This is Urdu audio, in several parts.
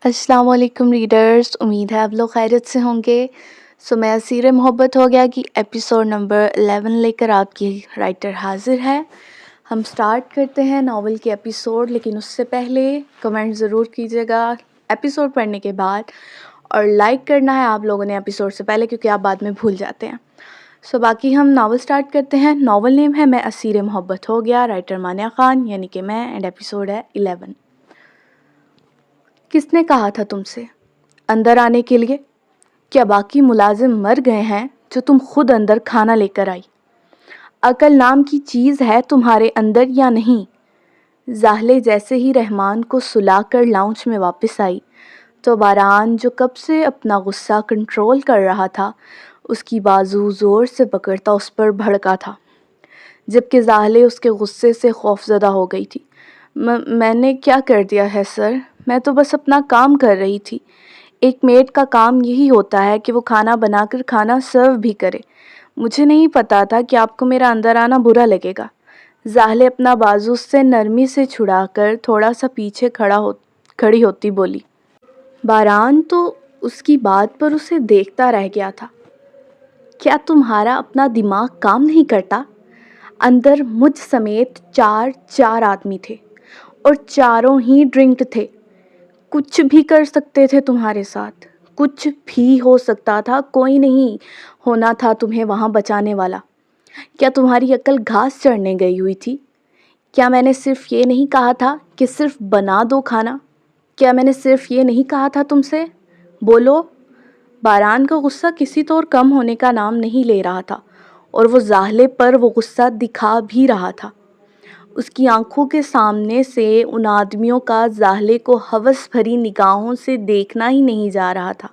السلام علیکم ریڈرز، امید ہے آپ لوگ خیریت سے ہوں گے۔ میں اسیر محبت ہو گیا کی ایپیسوڈ نمبر 11 لے کر آپ کی رائٹر حاضر ہے۔ ہم سٹارٹ کرتے ہیں ناول کے ایپیسوڈ، لیکن اس سے پہلے کمنٹ ضرور کیجیے گا ایپیسوڈ پڑھنے کے بعد، اور لائک کرنا ہے آپ لوگوں نے ایپیسوڈ سے پہلے، کیونکہ آپ بعد میں بھول جاتے ہیں۔ باقی ہم ناول سٹارٹ کرتے ہیں۔ ناول نیم ہے میں اسیر محبت ہو گیا، رائٹر مانیہ خان یعنی کہ میں، اینڈ ایپیسوڈ ہے 11۔ کس نے کہا تھا تم سے اندر آنے کے لیے؟ کیا باقی ملازم مر گئے ہیں جو تم خود اندر کھانا لے کر آئی؟ عقل نام کی چیز ہے تمہارے اندر یا نہیں؟ زاہلے جیسے ہی رحمان کو سلا کر لاؤنج میں واپس آئی تو باران جو کب سے اپنا غصہ کنٹرول کر رہا تھا اس کی بازو زور سے پکڑتا اس پر بھڑکا تھا، جبکہ زاہلے اس کے غصے سے خوفزدہ ہو گئی تھی۔ میں نے کیا کر دیا ہے سر؟ میں تو بس اپنا کام کر رہی تھی۔ ایک میڈ کا کام یہی ہوتا ہے کہ وہ کھانا بنا کر کھانا سرو بھی کرے۔ مجھے نہیں پتا تھا کہ آپ کو میرا اندر آنا برا لگے گا۔ زاہلے اپنا بازو سے نرمی سے چھڑا کر تھوڑا سا پیچھے کھڑی ہوتی بولی۔ باران تو اس کی بات پر اسے دیکھتا رہ گیا تھا۔ کیا تمہارا اپنا دماغ کام نہیں کرتا؟ اندر مجھ سمیت چار آدمی تھے، اور چاروں ہی ڈرنکڈ تھے۔ کچھ بھی کر سکتے تھے تمہارے ساتھ، کچھ بھی ہو سکتا تھا، کوئی نہیں ہونا تھا تمہیں وہاں بچانے والا۔ کیا تمہاری عقل گھاس چرنے گئی ہوئی تھی؟ کیا میں نے صرف یہ نہیں کہا تھا کہ صرف بنا دو کھانا؟ کیا میں نے صرف یہ نہیں کہا تھا تم سے؟ بولو۔ باران کا غصہ کسی طور کم ہونے کا نام نہیں لے رہا تھا، اور وہ زاہلے پر وہ غصہ دکھا بھی رہا تھا۔ اس کی آنکھوں کے سامنے سے ان آدمیوں کا زاہلے کو ہوس بھری نگاہوں سے دیکھنا ہی نہیں جا رہا تھا۔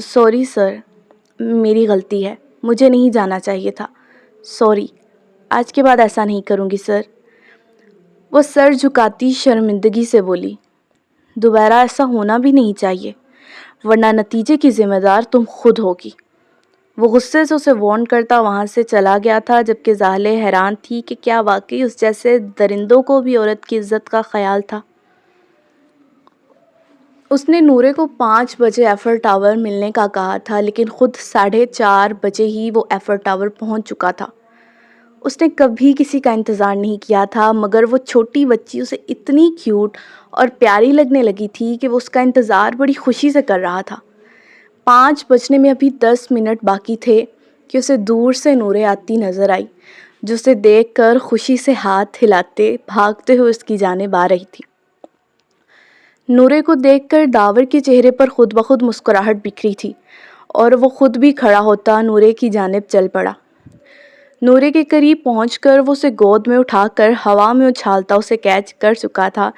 سوری سر، میری غلطی ہے، مجھے نہیں جانا چاہیے تھا۔ سوری، آج کے بعد ایسا نہیں کروں گی سر۔ وہ سر جھکاتی شرمندگی سے بولی۔ دوبارہ ایسا ہونا بھی نہیں چاہیے، ورنہ نتیجے کی ذمہ دار تم خود ہوگی۔ وہ غصے سے اسے وارن کرتا وہاں سے چلا گیا تھا، جبکہ زاہلے حیران تھی کہ کیا واقعی اس جیسے درندوں کو بھی عورت کی عزت کا خیال تھا۔ اس نے نورے کو 5 بجے ایفل ٹاور ملنے کا کہا تھا، لیکن خود 4:30 بجے ہی وہ ایفل ٹاور پہنچ چکا تھا۔ اس نے کبھی کسی کا انتظار نہیں کیا تھا، مگر وہ چھوٹی بچی اسے اتنی کیوٹ اور پیاری لگنے لگی تھی کہ وہ اس کا انتظار بڑی خوشی سے کر رہا تھا۔ 5 بجنے میں ابھی 10 منٹ باقی تھے کہ اسے دور سے نورے آتی نظر آئی، جو اسے دیکھ کر خوشی سے ہاتھ ہلاتے بھاگتے ہوئے اس کی جانب آ رہی تھی۔ نورے کو دیکھ کر داور کے چہرے پر خود بخود مسکراہٹ بکھری تھی، اور وہ خود بھی کھڑا ہوتا نورے کی جانب چل پڑا۔ نورے کے قریب پہنچ کر وہ اسے گود میں اٹھا کر ہوا میں اچھالتا اسے کیچ کر چکا تھا،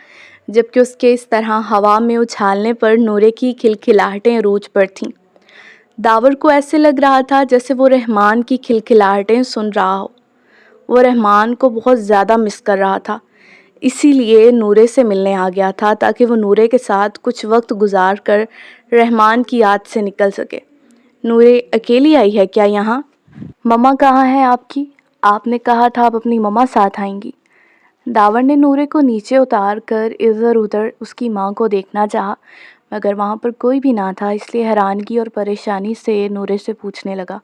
جبکہ اس کے اس طرح ہوا میں اچھالنے پر نورے کی کھلکھلاہٹیں عروج پر تھیں۔ داور کو ایسے لگ رہا تھا جیسے وہ رحمان کی کھلکھلاہٹیں سن رہا ہو۔ وہ رحمان کو بہت زیادہ مس کر رہا تھا، اسی لیے نورے سے ملنے آ گیا تھا تاکہ وہ نورے کے ساتھ کچھ وقت گزار کر رحمان کی یاد سے نکل سکے۔ نورے اکیلی آئی ہے کیا یہاں؟ مما کہاں ہے آپ کی؟ آپ نے کہا تھا آپ اپنی مما ساتھ آئیں گی۔ داور نے نورے کو نیچے اتار کر ادھر ادھر اس کی ماں کو دیکھنا چاہا، مگر وہاں پر کوئی بھی نہ تھا، اس لیے حیرانگی اور پریشانی سے نورے سے پوچھنے لگا۔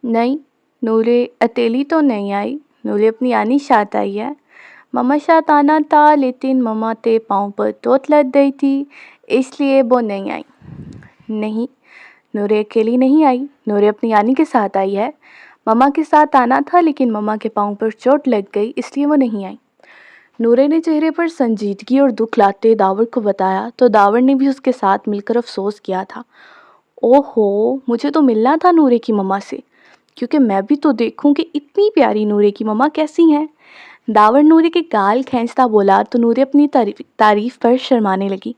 نہیں، نورے اکیلی تو نہیں آئی، نورے اپنی آنی ساتھ آئی ہے۔ مما ساتھ آنا تھا، لیکن مما کے پاؤں پر چوٹ لگ گئی تھی، اس لیے وہ نہیں آئی۔ نہیں، نورے اکیلی نہیں آئی، نورے اپنی آنی کے ساتھ آئی ہے۔ مما کے ساتھ آنا تھا، لیکن مما کے پاؤں پر چوٹ لگ گئی، اس لیے وہ نہیں آئی۔ نورے نے چہرے پر سنجیدگی اور دکھ لاتے داور کو بتایا تو داور نے بھی اس کے ساتھ مل کر افسوس کیا تھا۔ اوہو، مجھے تو ملنا تھا نورے کی مما سے، کیونکہ میں بھی تو دیکھوں کہ اتنی پیاری نورے کی مما کیسی ہیں۔ داور نورے کے گال کھینچتا بولا تو نورے اپنی تعریف پر شرمانے لگی۔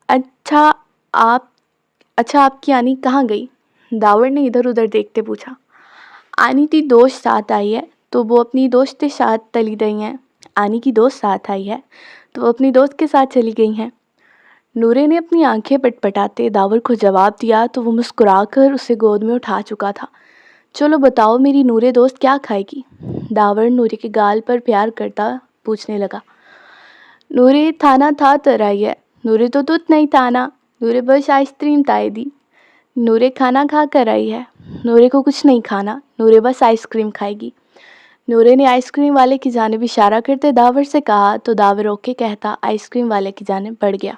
اچھا آپ کی آنی کہاں گئی؟ داور نے ادھر ادھر دیکھتے پوچھا۔ آنی کی دوست ساتھ آئی ہے تو وہ اپنی دوست کے ساتھ چلی گئی ہیں۔ آنی کی دوست ساتھ آئی ہے تو وہ اپنی دوست کے ساتھ چلی گئی ہیں۔ نورے نے اپنی آنکھیں پٹپٹاتے داور کو جواب دیا تو وہ مسکرا کر اسے گود میں اٹھا چکا تھا۔ چلو بتاؤ میری نورے دوست کیا کھائے گی؟ داور نورے کے گال پر پیار کرتا پوچھنے لگا۔ نورے کھانا تھا تر آئی ہے، نورے تو دودھ نہیں تھا نا، نورے بس آئس کریم تائی دی. نورے کھانا کھا کر آئی ہے، نورے کو کچھ نہیں کھانا، نورے بس آئس کریم کھائے گی. نورے نے آئس کریم والے کی جانب اشارہ کرتے داور سے کہا تو داور اوکے کہتا آئس کریم والے کی جانب بڑھ گیا.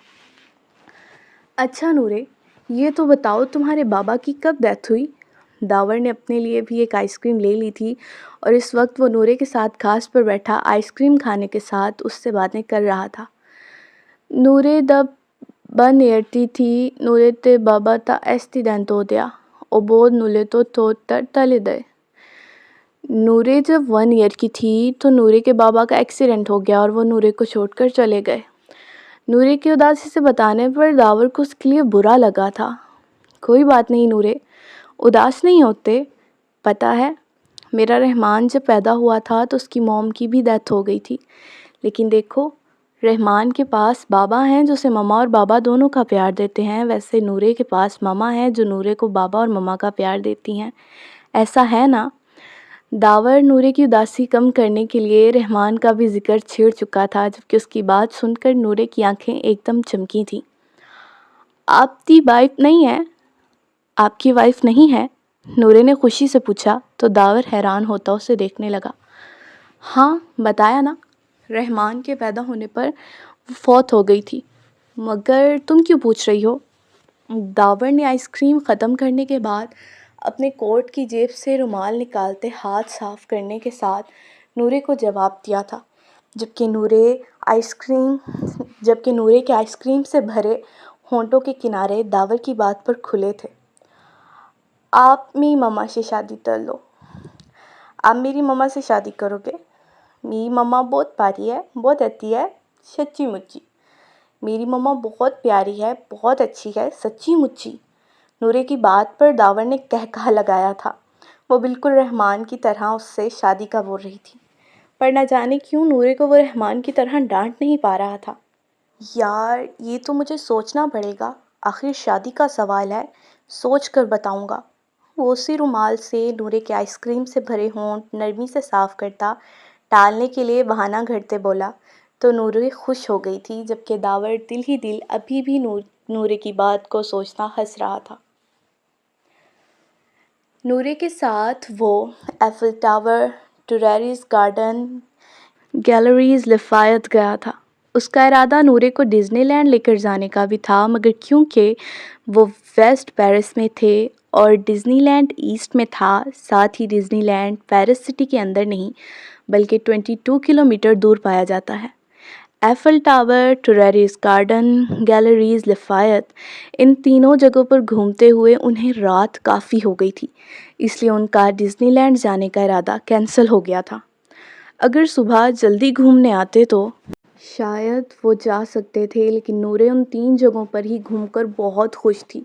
اچھا نورے، یہ تو بتاؤ تمہارے بابا کی کب ڈیتھ ہوئی؟ داور نے اپنے لیے بھی ایک آئس کریم لے لی تھی اور اس وقت وہ نورے کے ساتھ گھاس پر بیٹھا آئس کریم کھانے کے ساتھ اس سے باتیں کر رہا تھا. نورے دب بن ایئرتی تھی، نورے تے بابا تا ایکسیڈنٹ ہو دیا اور بود نولے تو تر تلے دے. نورے جب 1 ایئر کی تھی تو نورے کے بابا کا ایکسیڈنٹ ہو گیا اور وہ نورے کو چھوڑ کر چلے گئے. نورے کی اداسی سے بتانے پر داور کو اس کے لیے برا لگا تھا. کوئی بات نہیں نورے، اداس نہیں ہوتے. پتہ ہے میرا رحمان جب پیدا ہوا تھا تو اس کی موم کی بھی ڈیتھ ہو گئی تھی، لیکن دیکھو رحمان کے پاس بابا ہیں جو اسے مما اور بابا دونوں کا پیار دیتے ہیں، ویسے نورے کے پاس مما ہیں جو نورے کو بابا اور مما کا پیار دیتی ہیں. ایسا ہے نا؟ داور نورے کی اداسی کم کرنے کے لیے رحمان کا بھی ذکر چھیڑ چکا تھا، جبکہ اس کی بات سن کر نورے کی آنکھیں ایک دم چمکی تھیں. آپ کی وائف نہیں ہے؟ آپ کی وائف نہیں ہے؟ نورے نے خوشی سے پوچھا تو داور حیران ہوتا اسے دیکھنے لگا. ہاں بتایا نا، رحمان کے پیدا ہونے پر وہ فوت ہو گئی تھی. مگر تم کیوں پوچھ رہی ہو؟ داور نے آئس کریم ختم کرنے کے بعد اپنے کوٹ کی جیب سے رومال نکالتے ہاتھ صاف کرنے کے ساتھ نورے کو جواب دیا تھا، جبکہ نورے کے آئس کریم سے بھرے ہونٹوں کے کنارے داور کی بات پر کھلے تھے. آپ می مما سے شادی کر لو. آپ میری مما سے شادی کرو گے؟ میری مما بہت پیاری ہے، بہت اچھی ہے، سچی مچی. میری مما بہت پیاری ہے، بہت اچھی ہے، سچی مچی. نورے کی بات پر داور نے کہا لگایا تھا. وہ بالکل رحمان کی طرح اس سے شادی کا بول رہی تھی، پر نہ جانے کیوں نورے کو وہ رحمان کی طرح ڈانٹ نہیں پا رہا تھا. یار یہ تو مجھے سوچنا پڑے گا، آخر شادی کا سوال ہے، سوچ کر بتاؤں گا. وہ اسی رومال سے نورے کے آئس کریم سے بھرے ہونٹ نرمی سے صاف کرتا ٹالنے کے لیے بہانہ گھڑتے بولا تو نورے خوش ہو گئی تھی، جبکہ داور دل ہی دل ابھی بھی نورے کی بات کو سوچتا ہنس رہا تھا. نورے کے ساتھ وہ ایفل ٹاور، ٹوریریز گارڈن، گیلریز لفایت گیا تھا. اس کا ارادہ نورے کو ڈزنی لینڈ لے کر جانے کا بھی تھا، مگر کیونکہ وہ ویسٹ پیرس میں تھے اور ڈزنی لینڈ ایسٹ میں تھا، ساتھ ہی ڈزنی لینڈ پیرس سٹی کے اندر نہیں بلکہ 22 کلومیٹر دور پایا جاتا ہے. ایفل ٹاور، ٹوریریز گارڈن، گیلریز لفایت، ان تینوں جگہوں پر گھومتے ہوئے انہیں رات کافی ہو گئی تھی، اس لیے ان کا ڈزنی لینڈ جانے کا ارادہ کینسل ہو گیا تھا. اگر صبح جلدی گھومنے آتے تو شاید وہ جا سکتے تھے، لیکن نورے ان 3 جگہوں پر ہی گھوم کر بہت خوش تھی.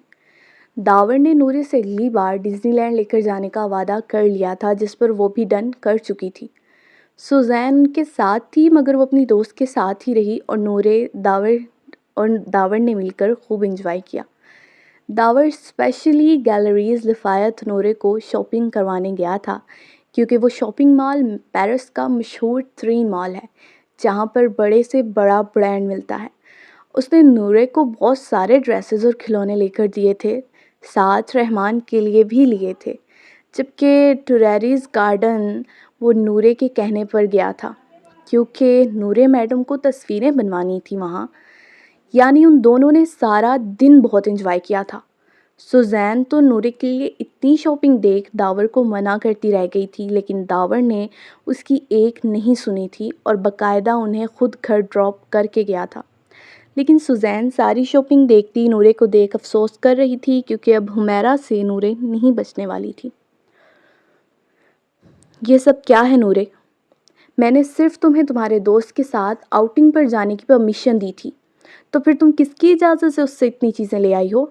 داور نے نورے سے اگلی بار ڈزنی لینڈ لے کر جانے کا وعدہ کر لیا تھا، جس پر وہ بھی ڈن کر چکی تھی. سوزین کے ساتھ تھی، مگر وہ اپنی دوست کے ساتھ ہی رہی اور داور نے مل کر خوب انجوائے کیا. داور اسپیشلی گیلریز لفایت نورے کو شاپنگ کروانے گیا تھا، کیونکہ وہ شاپنگ مال پیرس کا مشہور ترین مال ہے جہاں پر بڑے سے بڑا برانڈ ملتا ہے. اس نے نورے کو بہت سارے ڈریسز اور کھلونے لے کر دیے تھے، ساتھ رحمان کے لیے بھی لیے تھے. جبکہ ٹوریریز گارڈن وہ نورے کے کہنے پر گیا تھا، کیونکہ نورے میڈم کو تصویریں بنوانی تھی وہاں. یعنی ان دونوں نے سارا دن بہت انجوائے کیا تھا. سوزین تو نورے کے لیے اتنی شاپنگ دیکھ داور کو منع کرتی رہ گئی تھی، لیکن داور نے اس کی ایک نہیں سنی تھی اور باقاعدہ انہیں خود گھر ڈراپ کر کے گیا تھا. لیکن سوزین ساری شاپنگ دیکھتی نورے کو دیکھ افسوس کر رہی تھی، کیونکہ اب حمیرہ سے نورے نہیں بچنے والی تھی. یہ سب کیا ہے نورے؟ میں نے صرف تمہیں تمہارے دوست کے ساتھ آؤٹنگ پر جانے کی پرمیشن دی تھی، تو پھر تم کس کی اجازت سے اس سے اتنی چیزیں لے آئی ہو؟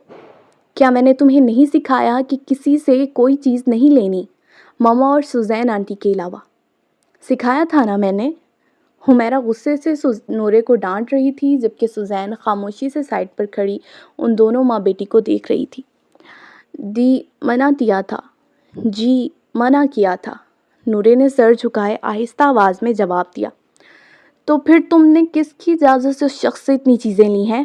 کیا میں نے تمہیں نہیں سکھایا کہ کسی سے کوئی چیز نہیں لینی، ماما اور سوزین آنٹی کے علاوہ؟ سکھایا تھا نا میں نے. حمیرہ غصے سے نورے کو ڈانٹ رہی تھی، جبکہ سوزین خاموشی سے سائڈ پر کھڑی ان دونوں ماں بیٹی کو دیکھ رہی تھی. منع کیا تھا. جی منع کیا تھا، نورے نے سر جھکائے آہستہ آواز میں جواب دیا. تو پھر تم نے کس کی اجازت سے اس شخص سے اتنی چیزیں لی ہیں؟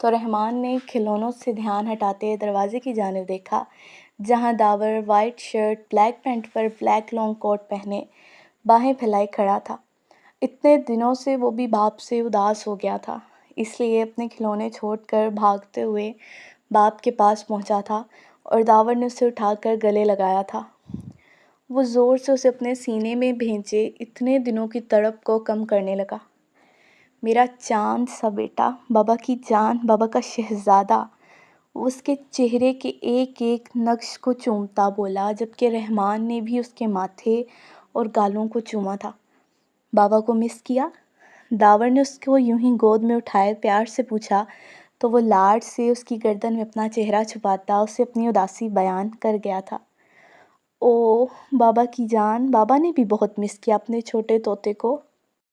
تو رحمان نے کھلونوں سے دھیان ہٹاتے دروازے کی جانب دیکھا، جہاں داور وائٹ شرٹ، بلیک پینٹ پر بلیک لانگ کوٹ پہنے باہیں پھیلائے کھڑا تھا۔ اتنے دنوں سے وہ بھی باپ سے اداس ہو گیا تھا، اس لیے اپنے کھلونے چھوڑ کر بھاگتے ہوئے باپ کے پاس پہنچا تھا اور داور نے اسے اٹھا کر گلے لگایا تھا۔ وہ زور سے اسے اپنے سینے میں بھینچے اتنے دنوں کی تڑپ کو کم کرنے لگا۔ میرا چاند سا بیٹا، بابا کی جان، بابا کا شہزادہ، وہ اس کے چہرے کے ایک ایک نقش کو چومتا بولا، جبکہ رحمان نے بھی اس کے ماتھے اور گالوں کو چوما تھا۔ بابا کو مس کیا؟ داور نے اس کو یوں ہی گود میں اٹھائے پیار سے پوچھا تو وہ لاڈ سے اس کی گردن میں اپنا چہرہ چھپاتا اسے اپنی اداسی بیان کر گیا تھا۔ او بابا کی جان، بابا نے بھی بہت مس کیا اپنے چھوٹے طوطے کو۔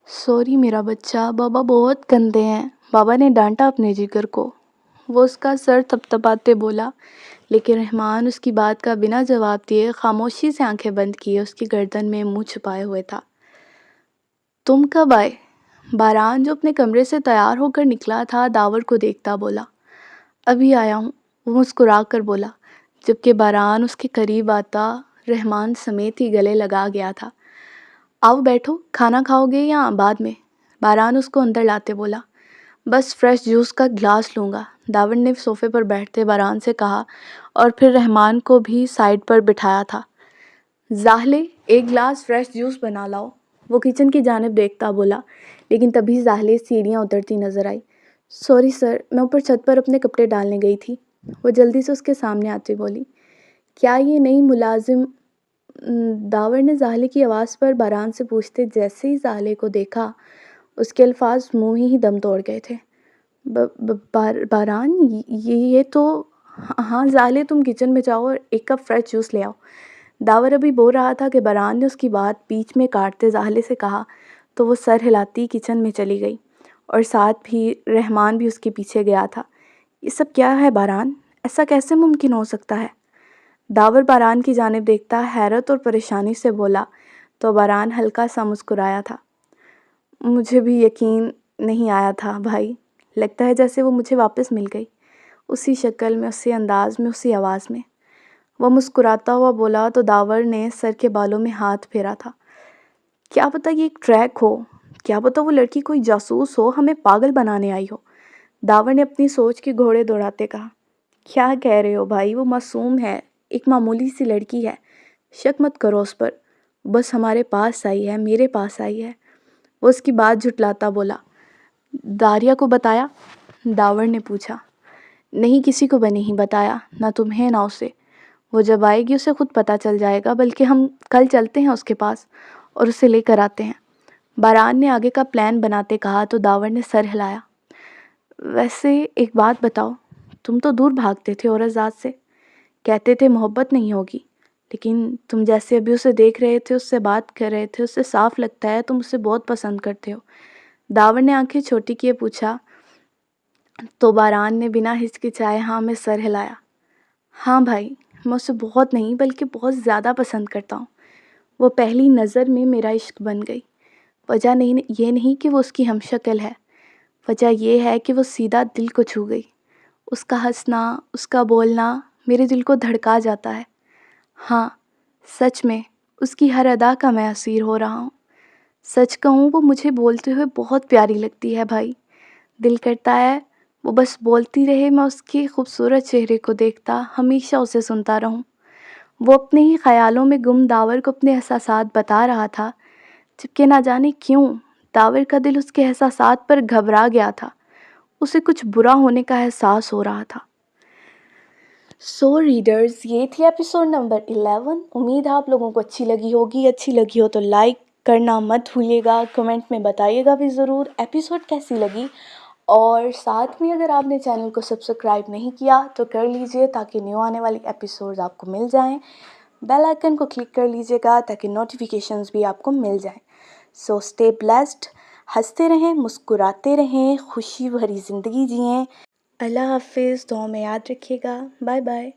سوری میرا بچہ، بابا بہت گندے ہیں، بابا نے ڈانٹا اپنے جگر کو، وہ اس کا سر تھپتھپاتے بولا، لیکن رحمان اس کی بات کا بنا جواب دیے خاموشی سے آنکھیں بند کیے اس کی گردن میں منہ چھپائے ہوئے تھا۔ تم کب آئے؟ باران جو اپنے کمرے سے تیار ہو کر نکلا تھا داور کو دیکھتا بولا۔ ابھی آیا ہوں، وہ مسکرا کر بولا، جبکہ باران اس کے قریب آتا رحمان سمیت ہی گلے لگا گیا تھا۔ آؤ بیٹھو، کھانا کھاؤ گے یا بعد میں؟ باران اس کو اندر لاتے بولا۔ بس فریش جوس کا گلاس لوں گا، داور نے صوفے پر بیٹھتے باران سے کہا اور پھر رحمان کو بھی سائیڈ پر بٹھایا تھا۔ زاہلے، ایک گلاس فریش جوس بنا لاؤ، وہ کچن کی جانب دیکھتا بولا، لیکن تبھی زاہلے سیڑھیاں اترتی نظر آئی۔ سوری سر، میں اوپر چھت پر اپنے کپڑے ڈالنے گئی تھی، وہ جلدی سے اس کے سامنے آتی بولی۔ کیا یہ نئی ملازم؟ داور نے زاہلے کی آواز پر باران سے پوچھتے جیسے ہی زاہلے کو دیکھا اس کے الفاظ منہ ہی دم توڑ گئے تھے۔ باران، یہ تو… ہاں زاہلے، تم کچن میں جاؤ اور ایک کپ فریش جوس لے آؤ۔ داور ابھی بول رہا تھا کہ باران نے اس کی بات بیچ میں کاٹتے زاہلے سے کہا تو وہ سر ہلاتی کچن میں چلی گئی اور ساتھ بھی رحمان بھی اس کے پیچھے گیا تھا۔ یہ سب کیا ہے باران؟ ایسا کیسے ممکن ہو سکتا ہے؟ داور باران کی جانب دیکھتا حیرت اور پریشانی سے بولا تو باران ہلکا سا مسکرایا تھا۔ مجھے بھی یقین نہیں آیا تھا بھائی، لگتا ہے جیسے وہ مجھے واپس مل گئی، اسی شکل میں، اسی انداز میں، اسی آواز میں۔ وہ مسکراتا ہوا بولا تو داور نے سر کے بالوں میں ہاتھ پھیرا تھا۔ کیا پتہ یہ ایک ٹریک ہو، کیا پتہ وہ لڑکی کوئی جاسوس ہو، ہمیں پاگل بنانے آئی ہو، داور نے اپنی سوچ کے گھوڑے دوڑاتے کہا۔ کیا کہہ رہے ہو بھائی، وہ معصوم ہے، ایک معمولی سی لڑکی ہے، شک مت کرو اس پر، بس ہمارے پاس آئی ہے، میرے پاس آئی ہے، وہ اس کی بات جھٹلاتا بولا۔ داریہ کو بتایا؟ داور نے پوچھا۔ نہیں، کسی کو بھی نہیں بتایا، نہ تمہیں نہ اسے، وہ جب آئے گی اسے خود پتہ چل جائے گا، بلکہ ہم کل چلتے ہیں اس کے پاس اور اسے لے کر آتے ہیں، باران نے آگے کا پلان بناتے کہا تو داور نے سر ہلایا۔ ویسے ایک بات بتاؤ، تم تو دور بھاگتے تھے عورت ذات سے، کہتے تھے محبت نہیں ہوگی، لیکن تم جیسے ابھی اسے دیکھ رہے تھے، اس سے بات کر رہے تھے، اس سے صاف لگتا ہے تم اسے بہت پسند کرتے ہو۔ داور نے آنکھیں چھوٹی کیے پوچھا تو باران نے بنا ہچکچائے ہاں میں سر ہلایا۔ ہاں بھائی، میں اسے بہت نہیں بلکہ بہت زیادہ پسند کرتا ہوں، وہ پہلی نظر میں میرا عشق بن گئی۔ وجہ یہ نہیں کہ وہ اس کی ہم شکل ہے، وجہ یہ ہے کہ وہ سیدھا دل کو چھو گئی، اس کا ہنسنا، اس کا بولنا میرے دل کو دھڑکا جاتا ہے۔ ہاں سچ میں اس کی ہر ادا کا میں اسیر ہو رہا ہوں، سچ کہوں وہ مجھے بولتے ہوئے بہت پیاری لگتی ہے بھائی، دل کرتا ہے وہ بس بولتی رہے، میں اس کے خوبصورت چہرے کو دیکھتا ہمیشہ اسے سنتا رہوں۔ وہ اپنے ہی خیالوں میں گم داور کو اپنے احساسات بتا رہا تھا، جبکہ نہ جانے کیوں داور کا دل اس کے احساسات پر گھبرا گیا تھا، اسے کچھ برا ہونے کا احساس ہو رہا تھا۔ سو ریڈرز، یہ تھی ایپیسوڈ نمبر 11۔ امید ہے آپ لوگوں کو اچھی لگی ہوگی، اچھی لگی ہو تو لائک کرنا مت بھولیے گا، کمنٹ میں بتائیے گا بھی ضرور ایپیسوڈ کیسی لگی، اور ساتھ میں اگر آپ نے چینل کو سبسکرائب نہیں کیا تو کر لیجئے تاکہ نیو آنے والی ایپیسوڈز آپ کو مل جائیں، بیل آئکن کو کلک کر لیجئے گا تاکہ نوٹیفیکیشنز بھی آپ کو مل جائیں۔ سو اسٹے بلیسڈ، ہنستے رہیں، مسکراتے رہیں، خوشی بھری زندگی جئیں۔ اللہ حافظ، دعاؤں میں یاد رکھیے گا، بائے بائے۔